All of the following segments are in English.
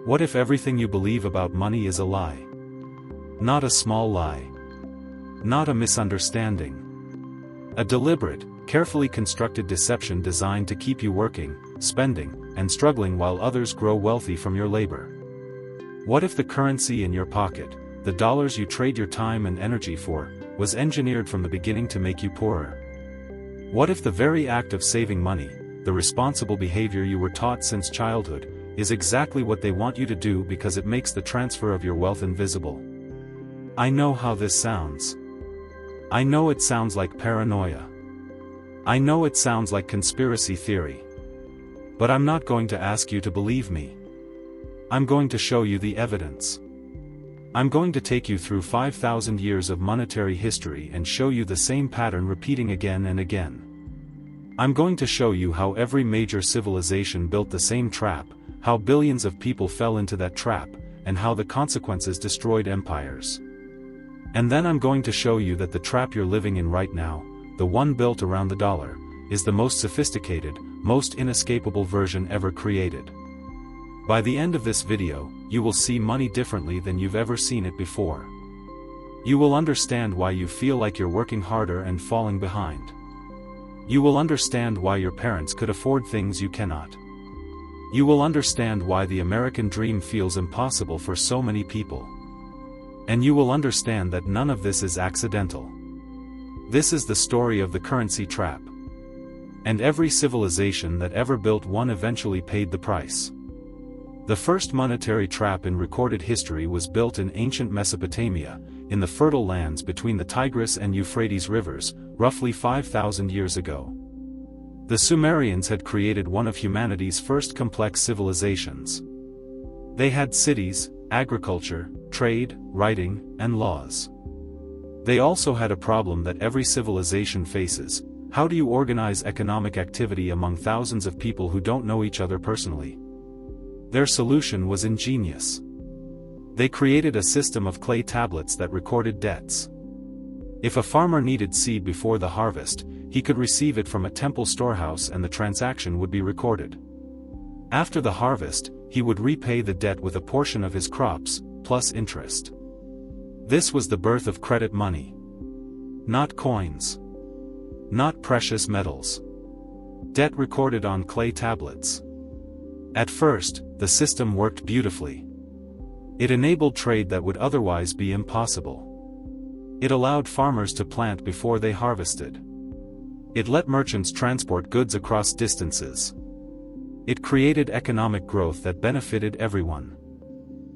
What if everything you believe about money is a lie? Not a small lie. Not a misunderstanding. A deliberate, carefully constructed deception designed to keep you working, spending, and struggling while others grow wealthy from your labor. What if the currency in your pocket, the dollars you trade your time and energy for, was engineered from the beginning to make you poorer? What if the very act of saving money, the responsible behavior you were taught since childhood, is exactly what they want you to do because it makes the transfer of your wealth invisible? I know how this sounds. I know it sounds like paranoia. I know it sounds like conspiracy theory. But I'm not going to ask you to believe me. I'm going to show you the evidence. I'm going to take you through 5,000 years of monetary history and show you the same pattern repeating again and again. I'm going to show you how every major civilization built the same trap, how billions of people fell into that trap, and how the consequences destroyed empires. And then I'm going to show you that the trap you're living in right now, the one built around the dollar, is the most sophisticated, most inescapable version ever created. By the end of this video, you will see money differently than you've ever seen it before. You will understand why you feel like you're working harder and falling behind. You will understand why your parents could afford things you cannot. You will understand why the American dream feels impossible for so many people. And you will understand that none of this is accidental. This is the story of the currency trap. And every civilization that ever built one eventually paid the price. The first monetary trap in recorded history was built in ancient Mesopotamia, in the fertile lands between the Tigris and Euphrates rivers, roughly 5,000 years ago. The Sumerians had created one of humanity's first complex civilizations. They had cities, agriculture, trade, writing, and laws. They also had a problem that every civilization faces: how do you organize economic activity among thousands of people who don't know each other personally? Their solution was ingenious. They created a system of clay tablets that recorded debts. If a farmer needed seed before the harvest, he could receive it from a temple storehouse and the transaction would be recorded. After the harvest, he would repay the debt with a portion of his crops, plus interest. This was the birth of credit money. Not coins. Not precious metals. Debt recorded on clay tablets. At first, the system worked beautifully. It enabled trade that would otherwise be impossible. It allowed farmers to plant before they harvested. It let merchants transport goods across distances. It created economic growth that benefited everyone.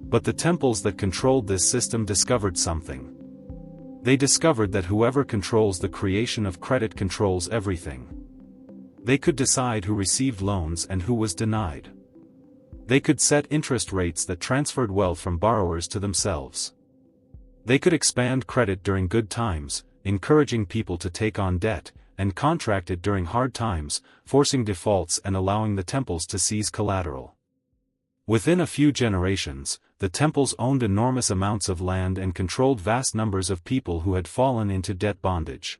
But the temples that controlled this system discovered something. They discovered that whoever controls the creation of credit controls everything. They could decide who received loans and who was denied. They could set interest rates that transferred wealth from borrowers to themselves. They could expand credit during good times, encouraging people to take on debt, and contract it during hard times, forcing defaults and allowing the temples to seize collateral. Within a few generations, the temples owned enormous amounts of land and controlled vast numbers of people who had fallen into debt bondage.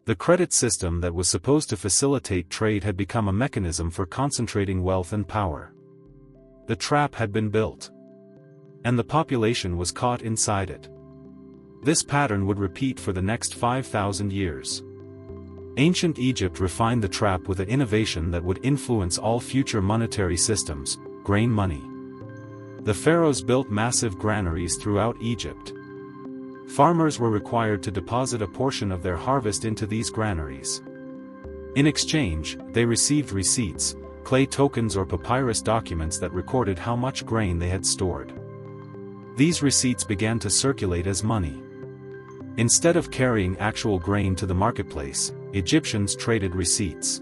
The credit system that was supposed to facilitate trade had become a mechanism for concentrating wealth and power. The trap had been built. And the population was caught inside it. This pattern would repeat for the next 5,000 years. Ancient Egypt refined the trap with an innovation that would influence all future monetary systems: grain money. The pharaohs built massive granaries throughout Egypt. Farmers were required to deposit a portion of their harvest into these granaries. In exchange, they received receipts, clay tokens or papyrus documents that recorded how much grain they had stored. These receipts began to circulate as money. Instead of carrying actual grain to the marketplace, Egyptians traded receipts.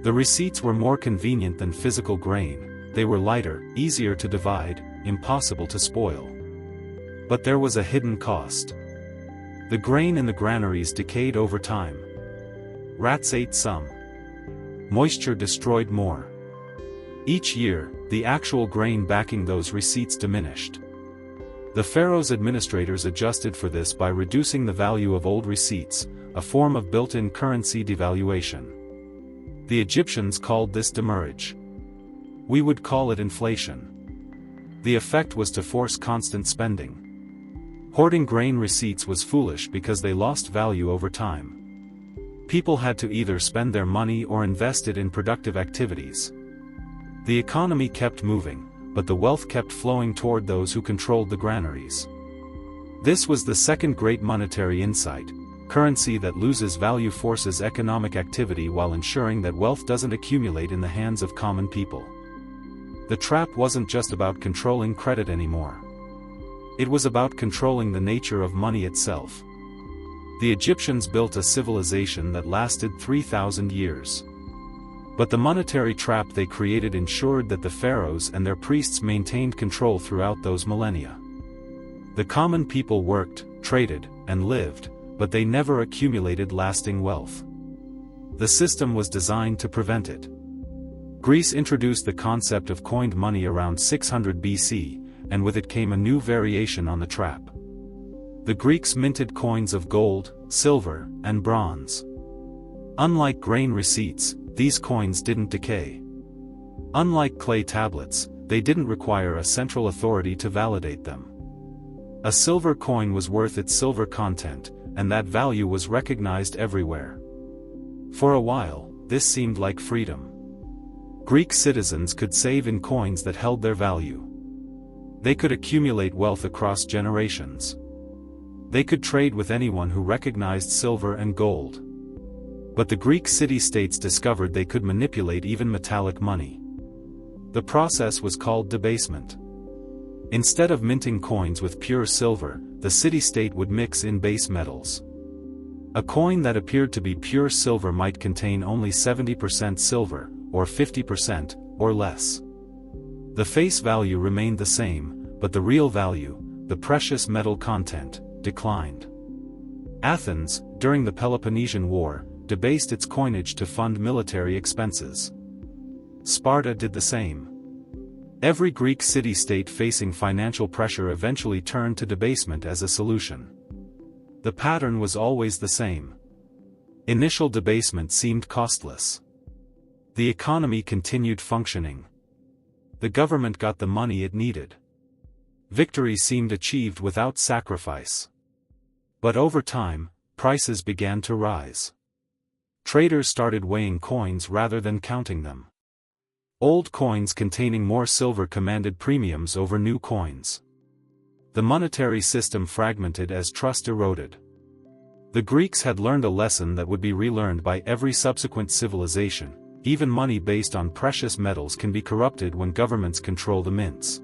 The receipts were more convenient than physical grain. They were lighter, easier to divide, impossible to spoil. But there was a hidden cost. The grain in the granaries decayed over time. Rats ate some. Moisture destroyed more. Each year, the actual grain backing those receipts diminished. The pharaoh's administrators adjusted for this by reducing the value of old receipts, a form of built-in currency devaluation. The Egyptians called this demurrage. We would call it inflation. The effect was to force constant spending. Hoarding grain receipts was foolish because they lost value over time. People had to either spend their money or invest it in productive activities. The economy kept moving, but the wealth kept flowing toward those who controlled the granaries. This was the second great monetary insight: currency that loses value forces economic activity while ensuring that wealth doesn't accumulate in the hands of common people. The trap wasn't just about controlling credit anymore. It was about controlling the nature of money itself. The Egyptians built a civilization that lasted 3,000 years. But the monetary trap they created ensured that the pharaohs and their priests maintained control throughout those millennia. The common people worked, traded, and lived, but they never accumulated lasting wealth. The system was designed to prevent it. Greece introduced the concept of coined money around 600 BC, and with it came a new variation on the trap. The Greeks minted coins of gold, silver, and bronze. Unlike grain receipts, these coins didn't decay. Unlike clay tablets, they didn't require a central authority to validate them. A silver coin was worth its silver content, and that value was recognized everywhere. For a while, this seemed like freedom. Greek citizens could save in coins that held their value. They could accumulate wealth across generations. They could trade with anyone who recognized silver and gold. But the Greek city-states discovered they could manipulate even metallic money. The process was called debasement. Instead of minting coins with pure silver, the city-state would mix in base metals. A coin that appeared to be pure silver might contain only 70% silver, or 50%, or less. The face value remained the same, but the real value, the precious metal content, declined. Athens, during the Peloponnesian War, debased its coinage to fund military expenses. Sparta did the same. Every Greek city-state facing financial pressure eventually turned to debasement as a solution. The pattern was always the same. Initial debasement seemed costless. The economy continued functioning. The government got the money it needed. Victory seemed achieved without sacrifice. But over time, prices began to rise. Traders started weighing coins rather than counting them. Old coins containing more silver commanded premiums over new coins. The monetary system fragmented as trust eroded. The Greeks had learned a lesson that would be relearned by every subsequent civilization: even money based on precious metals can be corrupted when governments control the mints.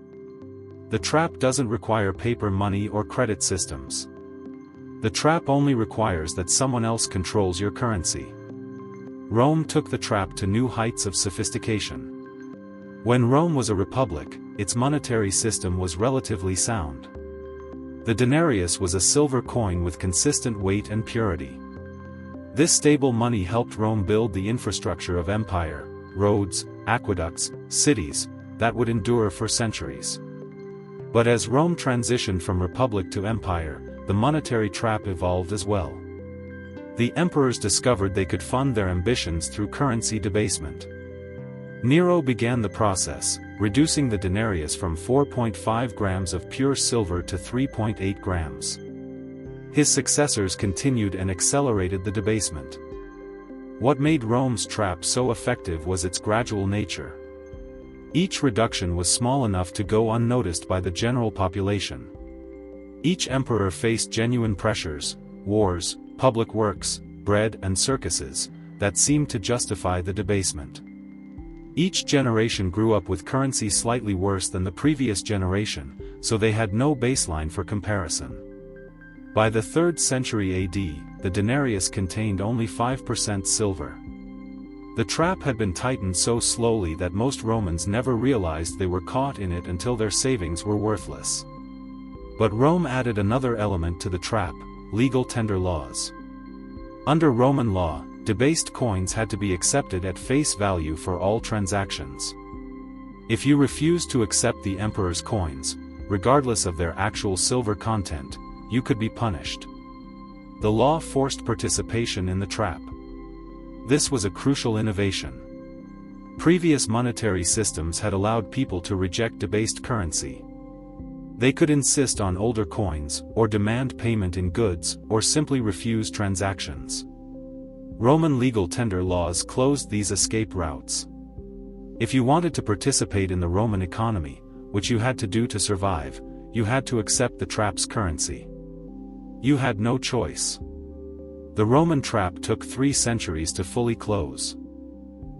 The trap doesn't require paper money or credit systems. The trap only requires that someone else controls your currency. Rome took the trap to new heights of sophistication. When Rome was a republic, its monetary system was relatively sound. The denarius was a silver coin with consistent weight and purity. This stable money helped Rome build the infrastructure of empire: roads, aqueducts, cities, that would endure for centuries. But as Rome transitioned from republic to empire, the monetary trap evolved as well. The emperors discovered they could fund their ambitions through currency debasement. Nero began the process, reducing the denarius from 4.5 grams of pure silver to 3.8 grams. His successors continued and accelerated the debasement. What made Rome's trap so effective was its gradual nature. Each reduction was small enough to go unnoticed by the general population. Each emperor faced genuine pressures: wars, public works, bread and circuses, that seemed to justify the debasement. Each generation grew up with currency slightly worse than the previous generation, so they had no baseline for comparison. By the 3rd century AD, the denarius contained only 5% silver. The trap had been tightened so slowly that most Romans never realized they were caught in it until their savings were worthless. But Rome added another element to the trap: legal tender laws. Under Roman law, debased coins had to be accepted at face value for all transactions. If you refused to accept the emperor's coins, regardless of their actual silver content, you could be punished. The law forced participation in the trap. This was a crucial innovation. Previous monetary systems had allowed people to reject debased currency. They could insist on older coins, or demand payment in goods, or simply refuse transactions. Roman legal tender laws closed these escape routes. If you wanted to participate in the Roman economy, which you had to do to survive, you had to accept the trap's currency. You had no choice. The Roman trap took 3 centuries to fully close.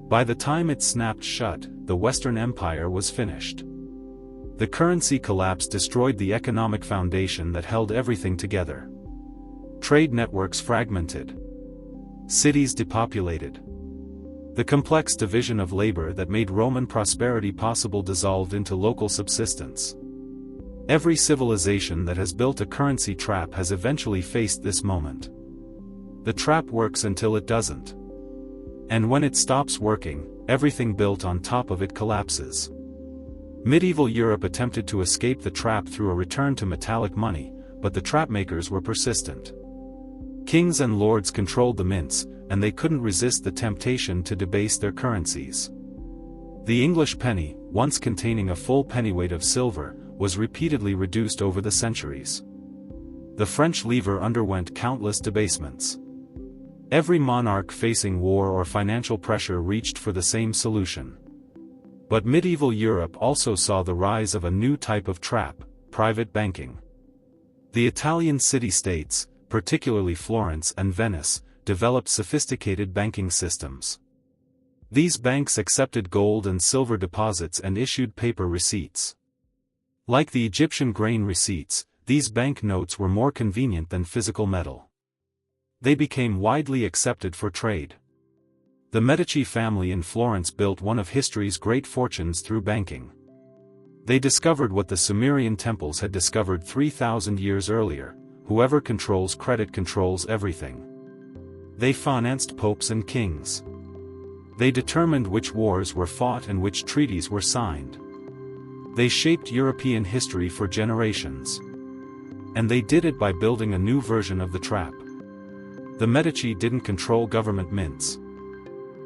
By the time it snapped shut, the Western Empire was finished. The currency collapse destroyed the economic foundation that held everything together. Trade networks fragmented. Cities depopulated. The complex division of labor that made Roman prosperity possible dissolved into local subsistence. Every civilization that has built a currency trap has eventually faced this moment. The trap works until it doesn't. And when it stops working, everything built on top of it collapses. Medieval Europe attempted to escape the trap through a return to metallic money, but the trapmakers were persistent. Kings and lords controlled the mints, and they couldn't resist the temptation to debase their currencies. The English penny, once containing a full pennyweight of silver, was repeatedly reduced over the centuries. The French livre underwent countless debasements. Every monarch facing war or financial pressure reached for the same solution. But medieval Europe also saw the rise of a new type of trap: private banking. The Italian city-states, particularly Florence and Venice, developed sophisticated banking systems. These banks accepted gold and silver deposits and issued paper receipts. Like the Egyptian grain receipts, these banknotes were more convenient than physical metal. They became widely accepted for trade. The Medici family in Florence built one of history's great fortunes through banking. They discovered what the Sumerian temples had discovered 3,000 years earlier: whoever controls credit controls everything. They financed popes and kings. They determined which wars were fought and which treaties were signed. They shaped European history for generations. And they did it by building a new version of the trap. The Medici didn't control government mints.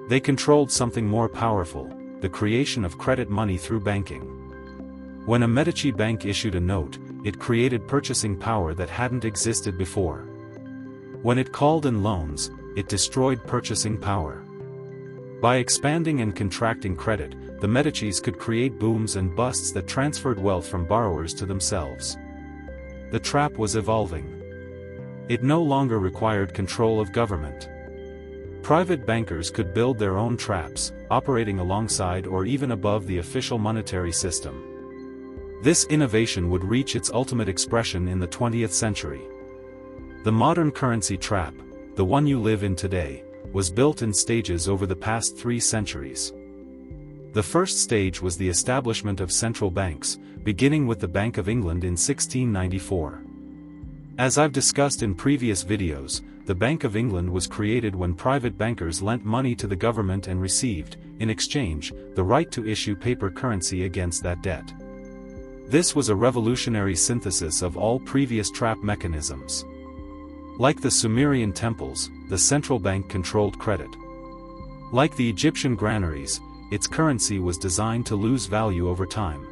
They controlled something more powerful: the creation of credit money through banking. When a Medici bank issued a note, it created purchasing power that hadn't existed before. When it called in loans, it destroyed purchasing power. By expanding and contracting credit, the Medicis could create booms and busts that transferred wealth from borrowers to themselves. The trap was evolving. It no longer required control of government. Private bankers could build their own traps, operating alongside or even above the official monetary system. This innovation would reach its ultimate expression in the 20th century. The modern currency trap, the one you live in today, was built in stages over the past 3 centuries. The first stage was the establishment of central banks, beginning with the Bank of England in 1694. As I've discussed in previous videos, the Bank of England was created when private bankers lent money to the government and received, in exchange, the right to issue paper currency against that debt. This was a revolutionary synthesis of all previous trap mechanisms. Like the Sumerian temples, the central bank controlled credit. Like the Egyptian granaries, its currency was designed to lose value over time.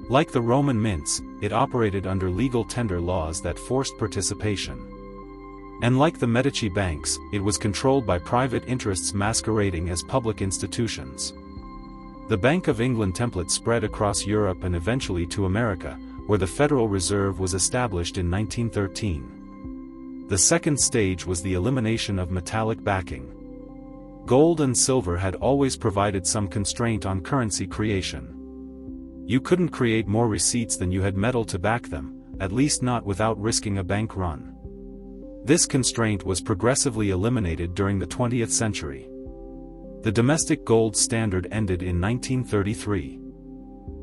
Like the Roman mints, it operated under legal tender laws that forced participation. And like the Medici banks, it was controlled by private interests masquerading as public institutions. The Bank of England template spread across Europe and eventually to America, where the Federal Reserve was established in 1913. The second stage was the elimination of metallic backing. Gold and silver had always provided some constraint on currency creation. You couldn't create more receipts than you had metal to back them, at least not without risking a bank run. This constraint was progressively eliminated during the 20th century. The domestic gold standard ended in 1933.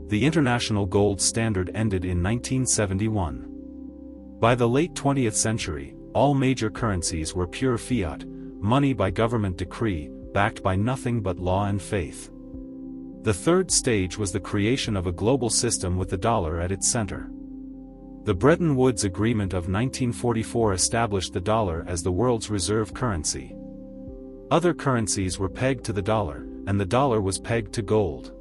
The international gold standard ended in 1971. By the late 20th century, all major currencies were pure fiat, money by government decree, backed by nothing but law and faith. The third stage was the creation of a global system with the dollar at its center. The Bretton Woods Agreement of 1944 established the dollar as the world's reserve currency. Other currencies were pegged to the dollar, and the dollar was pegged to gold.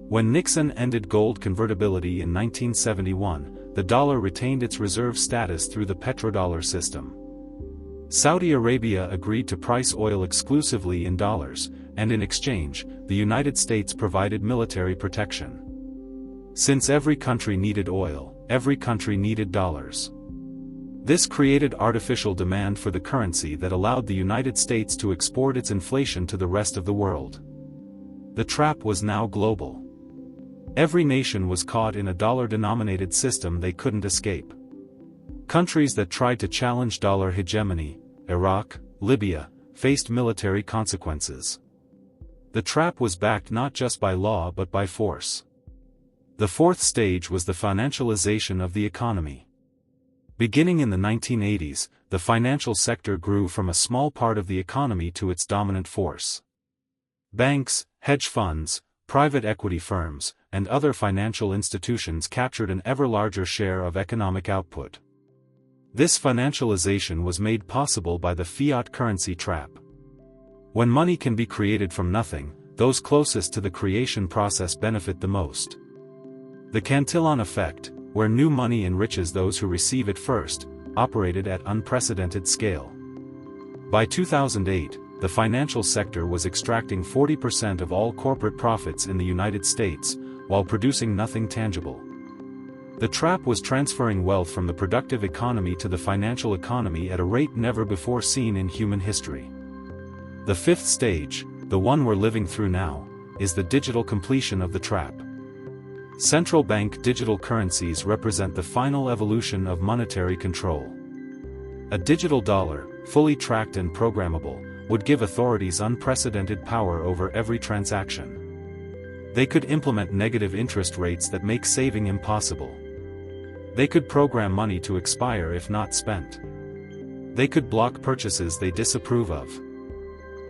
When Nixon ended gold convertibility in 1971, the dollar retained its reserve status through the petrodollar system. Saudi Arabia agreed to price oil exclusively in dollars, and in exchange, the United States provided military protection. Since every country needed oil, every country needed dollars. This created artificial demand for the currency that allowed the United States to export its inflation to the rest of the world. The trap was now global. Every nation was caught in a dollar-denominated system they couldn't escape. Countries that tried to challenge dollar hegemony, Iraq, Libya, faced military consequences. The trap was backed not just by law but by force. The fourth stage was the financialization of the economy. Beginning in the 1980s, the financial sector grew from a small part of the economy to its dominant force. Banks, hedge funds, private equity firms, and other financial institutions captured an ever larger share of economic output. This financialization was made possible by the fiat currency trap. When money can be created from nothing, those closest to the creation process benefit the most. The Cantillon effect, where new money enriches those who receive it first, operated at unprecedented scale. By 2008, the financial sector was extracting 40% of all corporate profits in the United States, while producing nothing tangible. The trap was transferring wealth from the productive economy to the financial economy at a rate never before seen in human history. The fifth stage, the one we're living through now, is the digital completion of the trap. Central bank digital currencies represent the final evolution of monetary control. A digital dollar, fully tracked and programmable, would give authorities unprecedented power over every transaction. They could implement negative interest rates that make saving impossible. They could program money to expire if not spent. They could block purchases they disapprove of.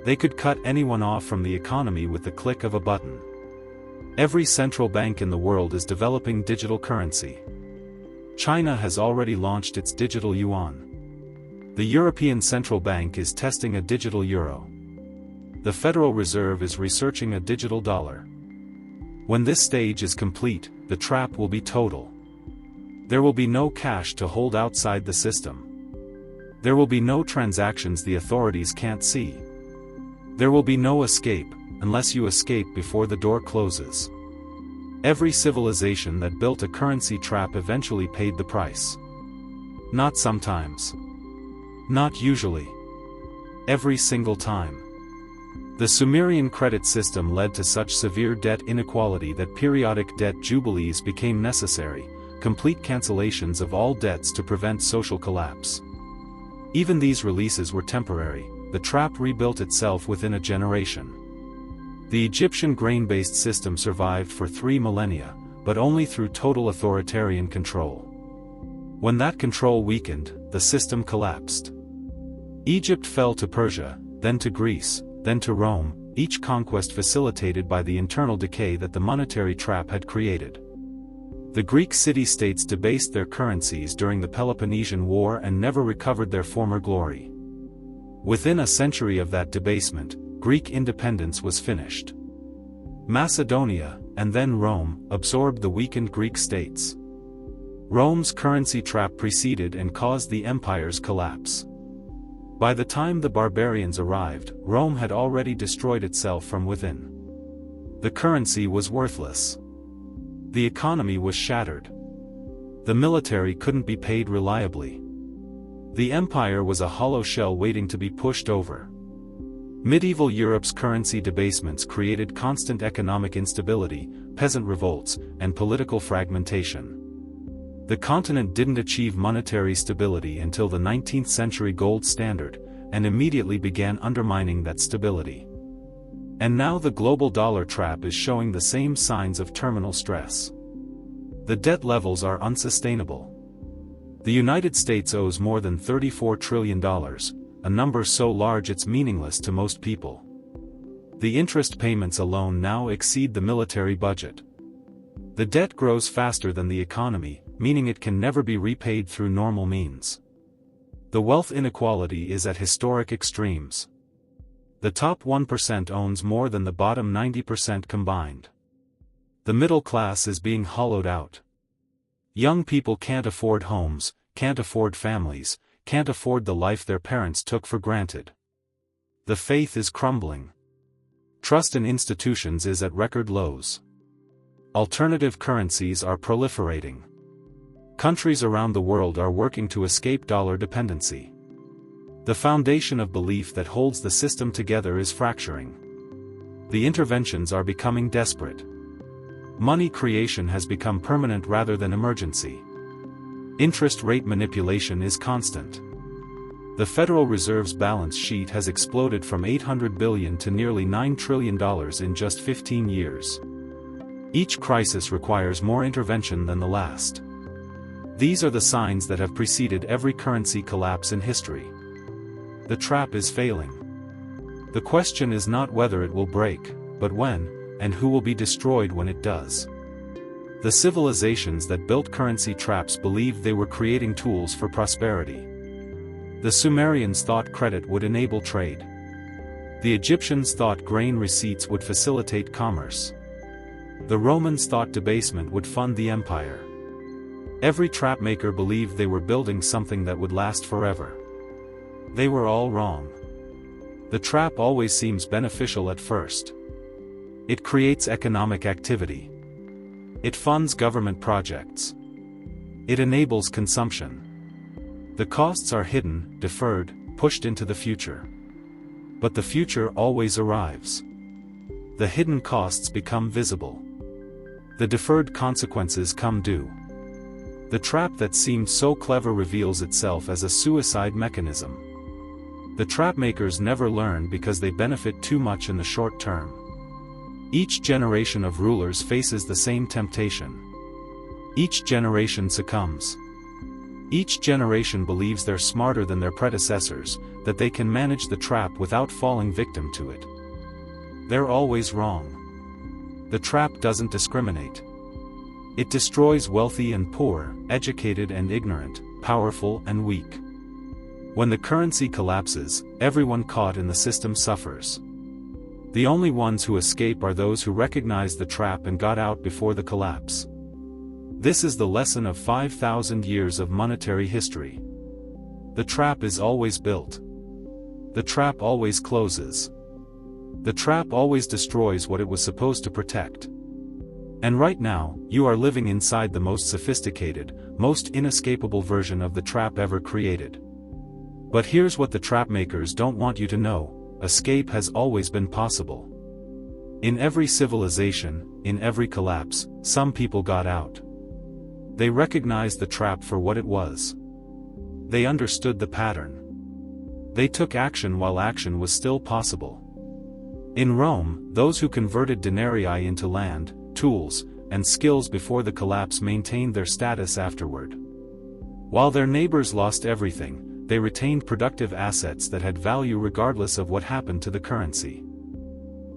They could cut anyone off from the economy with the click of a button. Every central bank in the world is developing digital currency. China has already launched its digital yuan. The European Central Bank is testing a digital euro. The Federal Reserve is researching a digital dollar. When this stage is complete, the trap will be total. There will be no cash to hold outside the system. There will be no transactions the authorities can't see. There will be no escape, unless you escape before the door closes. Every civilization that built a currency trap eventually paid the price. Not sometimes. Not usually. Every single time. The Sumerian credit system led to such severe debt inequality that periodic debt jubilees became necessary, complete cancellations of all debts to prevent social collapse. Even these releases were temporary. The trap rebuilt itself within a generation. The Egyptian grain-based system survived for 3 millennia, but only through total authoritarian control. When that control weakened, the system collapsed. Egypt fell to Persia, then to Greece, then to Rome, each conquest facilitated by the internal decay that the monetary trap had created. The Greek city-states debased their currencies during the Peloponnesian War and never recovered their former glory. Within a century of that debasement, Greek independence was finished. Macedonia, and then Rome, absorbed the weakened Greek states. Rome's currency trap preceded and caused the empire's collapse. By the time the barbarians arrived, Rome had already destroyed itself from within. The currency was worthless. The economy was shattered. The military couldn't be paid reliably. The empire was a hollow shell waiting to be pushed over. Medieval Europe's currency debasements created constant economic instability, peasant revolts, and political fragmentation. The continent didn't achieve monetary stability until the 19th century gold standard, and immediately began undermining that stability. And now the global dollar trap is showing the same signs of terminal stress. The debt levels are unsustainable. The United States owes more than $34 trillion, a number so large it's meaningless to most people. The interest payments alone now exceed the military budget. The debt grows faster than the economy, meaning it can never be repaid through normal means. The wealth inequality is at historic extremes. The top 1% owns more than the bottom 90% combined. The middle class is being hollowed out. Young people can't afford homes, can't afford families, can't afford the life their parents took for granted. The faith is crumbling. Trust in institutions is at record lows. Alternative currencies are proliferating. Countries around the world are working to escape dollar dependency. The foundation of belief that holds the system together is fracturing. The interventions are becoming desperate. Money creation has become permanent rather than emergency. Interest rate manipulation is constant. The Federal Reserve's balance sheet has exploded from $800 billion to nearly $9 trillion in just 15 years. Each crisis requires more intervention than the last. These are the signs that have preceded every currency collapse in history. The trap is failing. The question is not whether it will break, but when, and who will be destroyed when it does. The civilizations that built currency traps believed they were creating tools for prosperity. The Sumerians thought credit would enable trade. The Egyptians thought grain receipts would facilitate commerce. The Romans thought debasement would fund the empire. Every trapmaker believed they were building something that would last forever. They were all wrong. The trap always seems beneficial at first. It creates economic activity. It funds government projects. It enables consumption. The costs are hidden, deferred, pushed into the future. But the future always arrives. The hidden costs become visible. The deferred consequences come due. The trap that seemed so clever reveals itself as a suicide mechanism. The trapmakers never learn because they benefit too much in the short term. Each generation of rulers faces the same temptation. Each generation succumbs. Each generation believes they're smarter than their predecessors, that they can manage the trap without falling victim to it. They're always wrong. The trap doesn't discriminate. It destroys wealthy and poor, educated and ignorant, powerful and weak. When the currency collapses, everyone caught in the system suffers. The only ones who escape are those who recognize the trap and got out before the collapse. This is the lesson of 5,000 years of monetary history. The trap is always built. The trap always closes. The trap always destroys what it was supposed to protect. And right now, you are living inside the most sophisticated, most inescapable version of the trap ever created. But here's what the trapmakers don't want you to know: escape has always been possible. In every civilization, in every collapse, some people got out. They recognized the trap for what it was. They understood the pattern. They took action while action was still possible. In Rome, those who converted denarii into land, tools, and skills before the collapse maintained their status afterward. While their neighbors lost everything, they retained productive assets that had value regardless of what happened to the currency.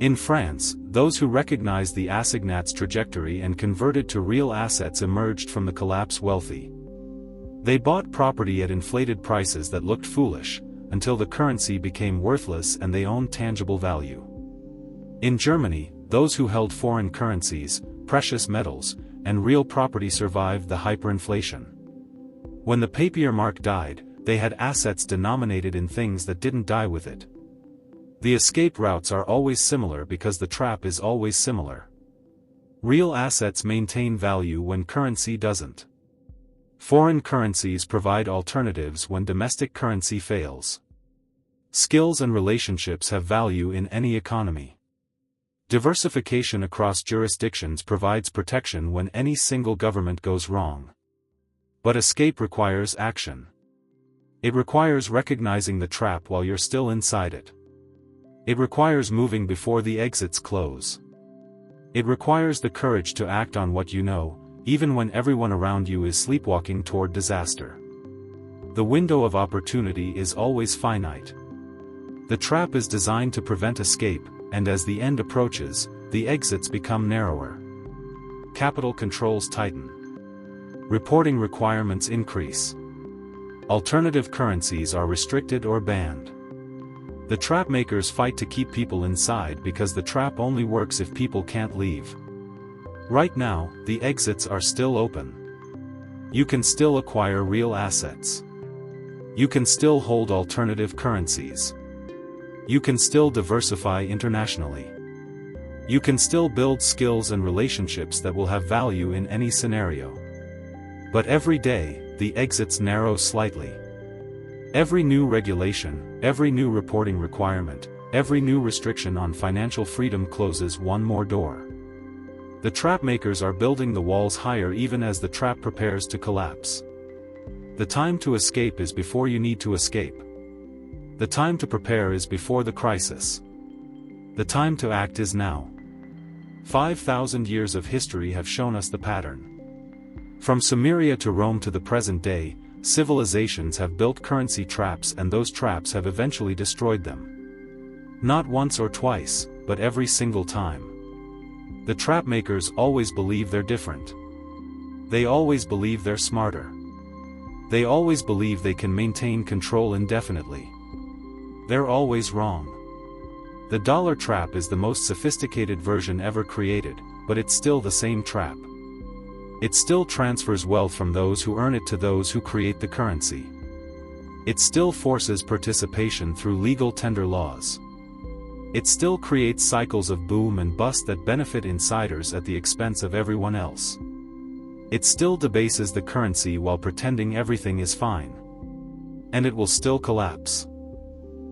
In France, those who recognized the assignat's trajectory and converted to real assets emerged from the collapse wealthy. They bought property at inflated prices that looked foolish, until the currency became worthless and they owned tangible value. In Germany, those who held foreign currencies, precious metals, and real property survived the hyperinflation. When the papier mark died, they had assets denominated in things that didn't die with it. The escape routes are always similar because the trap is always similar. Real assets maintain value when currency doesn't. Foreign currencies provide alternatives when domestic currency fails. Skills and relationships have value in any economy. Diversification across jurisdictions provides protection when any single government goes wrong. But escape requires action. It requires recognizing the trap while you're still inside it. It requires moving before the exits close. It requires the courage to act on what you know, even when everyone around you is sleepwalking toward disaster. The window of opportunity is always finite. The trap is designed to prevent escape, and as the end approaches, the exits become narrower. Capital controls tighten. Reporting requirements increase. Alternative currencies are restricted or banned. The trap makers fight to keep people inside because the trap only works if people can't leave. Right now, the exits are still open. You can still acquire real assets. You can still hold alternative currencies. You can still diversify internationally. You can still build skills and relationships that will have value in any scenario. But every day, the exits narrow slightly. Every new regulation, every new reporting requirement, every new restriction on financial freedom closes one more door. The trap makers are building the walls higher even as the trap prepares to collapse. The time to escape is before you need to escape. The time to prepare is before the crisis. The time to act is now. 5,000 years of history have shown us the pattern. From Sumeria to Rome to the present day, civilizations have built currency traps, and those traps have eventually destroyed them. Not once or twice, but every single time. The trap makers always believe they're different. They always believe they're smarter. They always believe they can maintain control indefinitely. They're always wrong. The dollar trap is the most sophisticated version ever created, but it's still the same trap. It still transfers wealth from those who earn it to those who create the currency. It still forces participation through legal tender laws. It still creates cycles of boom and bust that benefit insiders at the expense of everyone else. It still debases the currency while pretending everything is fine. And it will still collapse.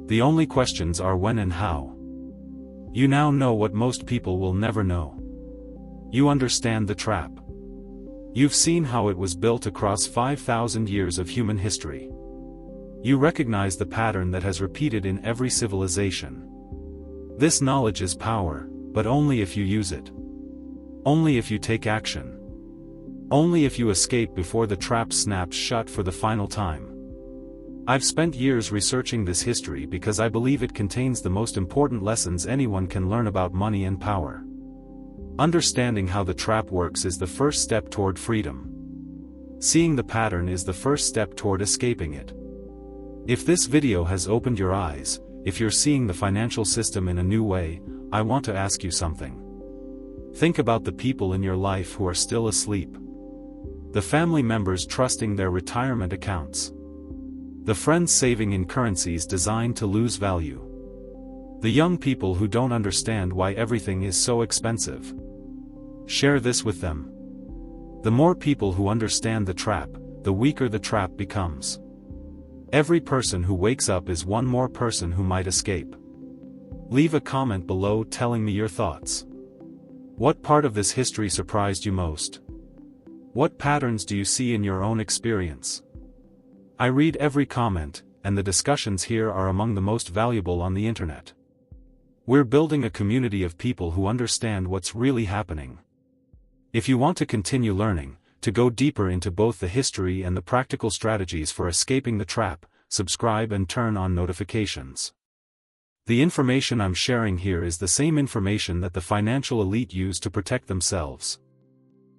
The only questions are when and how. You now know what most people will never know. You understand the trap. You've seen how it was built across 5,000 years of human history. You recognize the pattern that has repeated in every civilization. This knowledge is power, but only if you use it. Only if you take action. Only if you escape before the trap snaps shut for the final time. I've spent years researching this history because I believe it contains the most important lessons anyone can learn about money and power. Understanding how the trap works is the first step toward freedom. Seeing the pattern is the first step toward escaping it. If this video has opened your eyes, if you're seeing the financial system in a new way, I want to ask you something. Think about the people in your life who are still asleep. The family members trusting their retirement accounts. The friends saving in currencies designed to lose value. The young people who don't understand why everything is so expensive. Share this with them. The more people who understand the trap, the weaker the trap becomes. Every person who wakes up is one more person who might escape. Leave a comment below telling me your thoughts. What part of this history surprised you most? What patterns do you see in your own experience? I read every comment, and the discussions here are among the most valuable on the internet. We're building a community of people who understand what's really happening. If you want to continue learning, to go deeper into both the history and the practical strategies for escaping the trap, subscribe and turn on notifications. The information I'm sharing here is the same information that the financial elite use to protect themselves.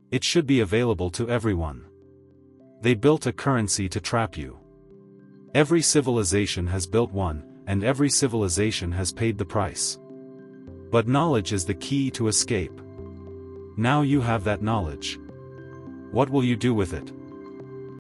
It should be available to everyone. They built a currency to trap you. Every civilization has built one, and every civilization has paid the price. But knowledge is the key to escape. Now you have that knowledge. What will you do with it?